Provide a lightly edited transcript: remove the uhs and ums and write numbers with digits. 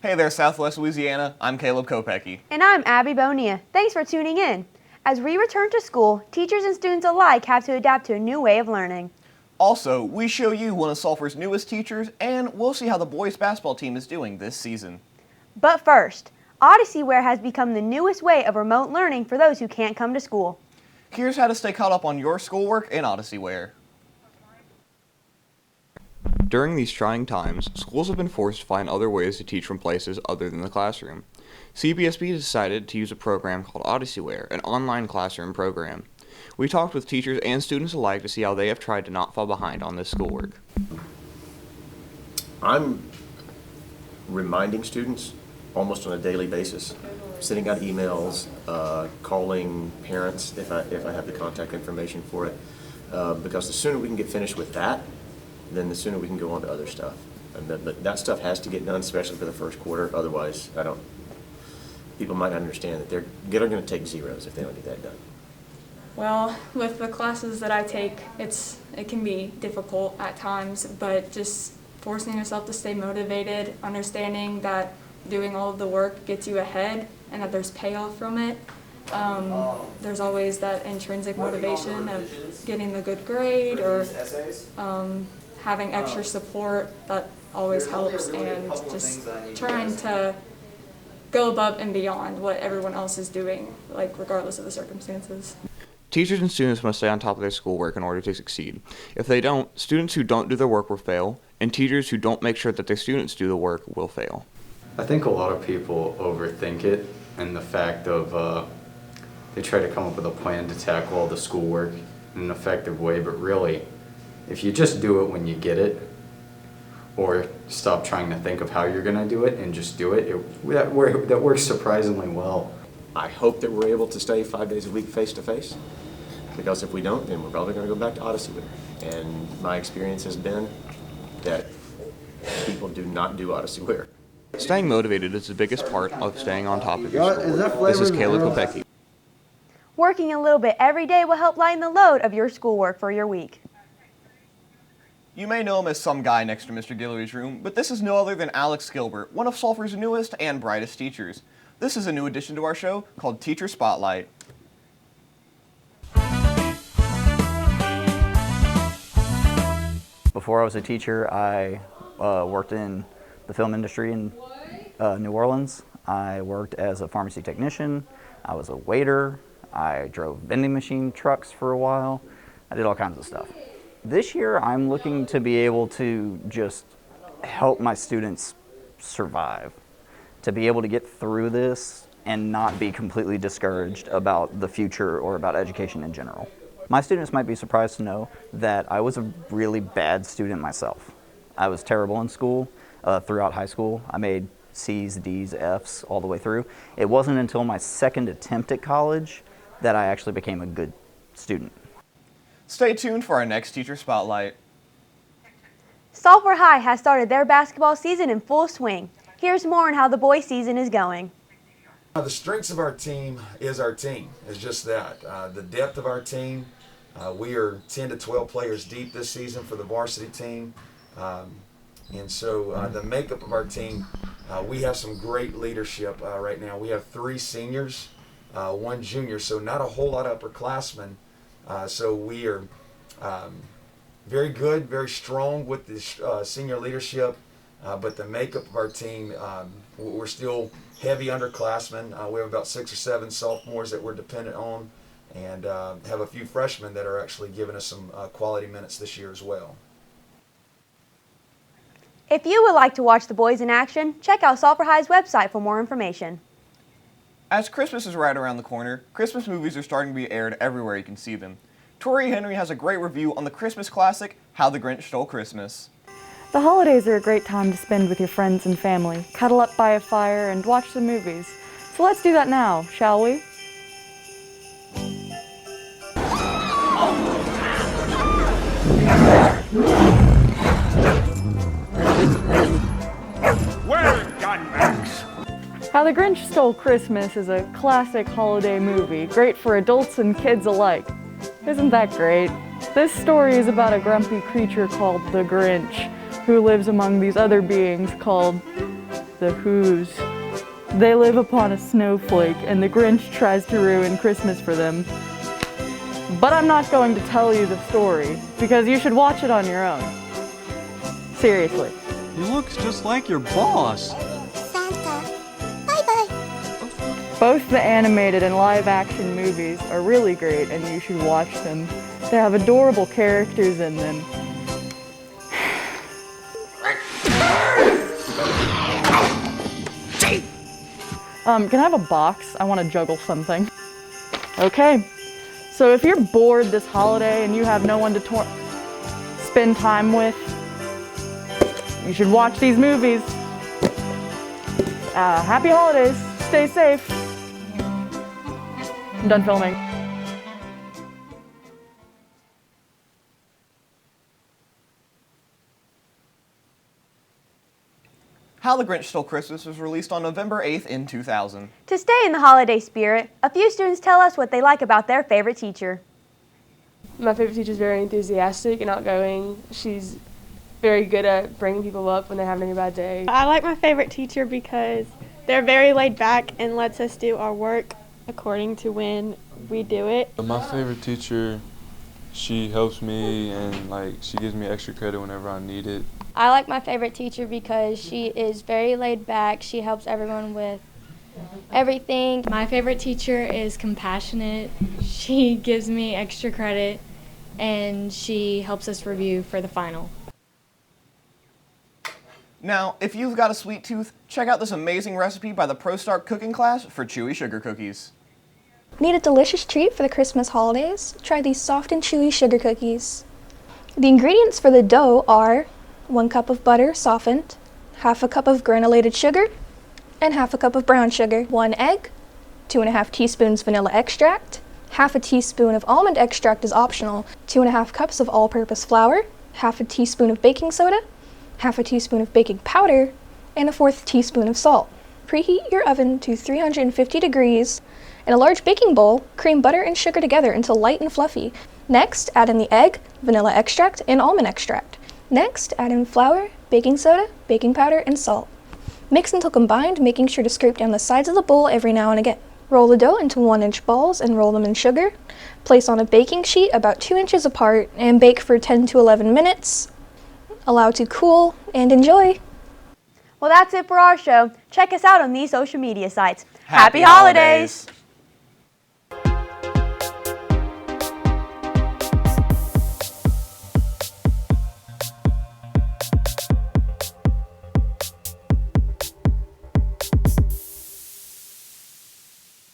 Hey there, Southwest Louisiana. I'm Caleb Kopecky. And I'm Abby Bonilla. Thanks for tuning in. As we return to school, teachers and students alike have to adapt to a new way of learning. Also, we show you one of Sulphur's newest teachers, and we'll see how the boys basketball team is doing this season. But first, Odysseyware has become the newest way of remote learning for those who can't come to school. Here's how to stay caught up on your schoolwork in Odysseyware. During these trying times, schools have been forced to find other ways to teach from places other than the classroom. CPSB decided to use a program called Odysseyware, an online classroom program. We talked with teachers and students alike to see how they have tried to not fall behind on this schoolwork. I'm reminding students almost on a daily basis, sending out emails, calling parents if I have the contact information for it, because the sooner we can get finished with that, then the sooner we can go on to other stuff. But that stuff has to get done, especially for the first quarter. Otherwise, people might not understand that they're going to take zeros if they don't get that done. Well, with the classes that I take, it can be difficult at times, but just forcing yourself to stay motivated, understanding that doing all of the work gets you ahead and that there's payoff from it. There's always that intrinsic motivation of getting the good grade or having extra support that always helps, and just trying to go above and beyond what everyone else is doing, like regardless of the circumstances. Teachers and students must stay on top of their schoolwork in order to succeed. If they don't, students who don't do their work will fail, and teachers who don't make sure that their students do the work will fail. I think a lot of people overthink it, and the fact of they try to come up with a plan to tackle all the schoolwork in an effective way, but really, if you just do it when you get it, or stop trying to think of how you're going to do it and just do it, that works surprisingly well. I hope that we're able to stay 5 days a week face-to-face, because if we don't, then we're probably going to go back to Odysseyware. And my experience has been that people do not do Odysseyware. Staying motivated is the biggest part of staying on top of your schoolwork. This is Caleb Kopecky. Working a little bit every day will help lighten the load of your schoolwork for your week. You may know him as some guy next to Mr. Guillory's room, but this is no other than Alex Gilbert, one of Sulphur's newest and brightest teachers. This is a new addition to our show called Teacher Spotlight. Before I was a teacher, I worked in the film industry in New Orleans. I worked as a pharmacy technician. I was a waiter. I drove vending machine trucks for a while. I did all kinds of stuff. This year, I'm looking to be able to just help my students survive, to be able to get through this and not be completely discouraged about the future or about education in general. My students might be surprised to know that I was a really bad student myself. I was terrible in school throughout high school. I made C's, D's, F's all the way through. It wasn't until my second attempt at college that I actually became a good student. Stay tuned for our next Teacher Spotlight. Sulphur High has started their basketball season in full swing. Here's more on how the boys' season is going. The strengths of our team is our team. It's just that. The depth of our team, we are 10 to 12 players deep this season for the varsity team. And so the makeup of our team, we have some great leadership right now. We have 3 seniors, 1 junior, so not a whole lot of upperclassmen. So we are very good, very strong with the senior leadership, but the makeup of our team, we're still heavy underclassmen. We have about 6 or 7 sophomores that we're dependent on, and have a few freshmen that are actually giving us some quality minutes this year as well. If you would like to watch the boys in action, check out Sulphur High's website for more information. As Christmas is right around the corner, Christmas movies are starting to be aired everywhere you can see them. Tori Henry has a great review on the Christmas classic, How the Grinch Stole Christmas. The holidays are a great time to spend with your friends and family, cuddle up by a fire, and watch some movies. So let's do that now, shall we? Well done, Max. How the Grinch Stole Christmas is a classic holiday movie, great for adults and kids alike. Isn't that great? This story is about a grumpy creature called the Grinch, who lives among these other beings called the Who's. They live upon a snowflake, and the Grinch tries to ruin Christmas for them. But I'm not going to tell you the story, because you should watch it on your own. Seriously. He looks just like your boss. Santa, bye-bye. Both the animated and live-action movies are really great, and you should watch them. They have adorable characters in them. Can I have a box? I want to juggle something. Okay. So if you're bored this holiday and you have no one to spend time with, you should watch these movies. Happy holidays. Stay safe. I'm done filming. How the Grinch Stole Christmas was released on November 8th in 2000. To stay in the holiday spirit, a few students tell us what they like about their favorite teacher. My favorite teacher is very enthusiastic and outgoing. She's very good at bringing people up when they're having a bad day. I like my favorite teacher because they're very laid back and lets us do our work according to when we do it. My favorite teacher, she helps me and she gives me extra credit whenever I need it. I like my favorite teacher because she is very laid back. She helps everyone with everything. My favorite teacher is compassionate. She gives me extra credit and she helps us review for the final. Now, if you've got a sweet tooth, check out this amazing recipe by the ProStart cooking class for Chewy Sugar Cookies. Need a delicious treat for the Christmas holidays? Try these soft and chewy sugar cookies. The ingredients for the dough are 1 cup of butter softened, half a cup of granulated sugar, and half a cup of brown sugar, 1 egg, 2.5 teaspoons vanilla extract, half a teaspoon of almond extract is optional, 2.5 cups of all-purpose flour, half a teaspoon of baking soda, half a teaspoon of baking powder, and 1/4 teaspoon of salt. Preheat your oven to 350 degrees. In a large baking bowl, cream butter and sugar together until light and fluffy. Next, add in the egg, vanilla extract, and almond extract. Next, add in flour, baking soda, baking powder, and salt. Mix until combined, making sure to scrape down the sides of the bowl every now and again. Roll the dough into 1-inch balls and roll them in sugar. Place on a baking sheet about 2 inches apart and bake for 10 to 11 minutes. Allow to cool and enjoy. Well, that's it for our show. Check us out on these social media sites. Happy holidays!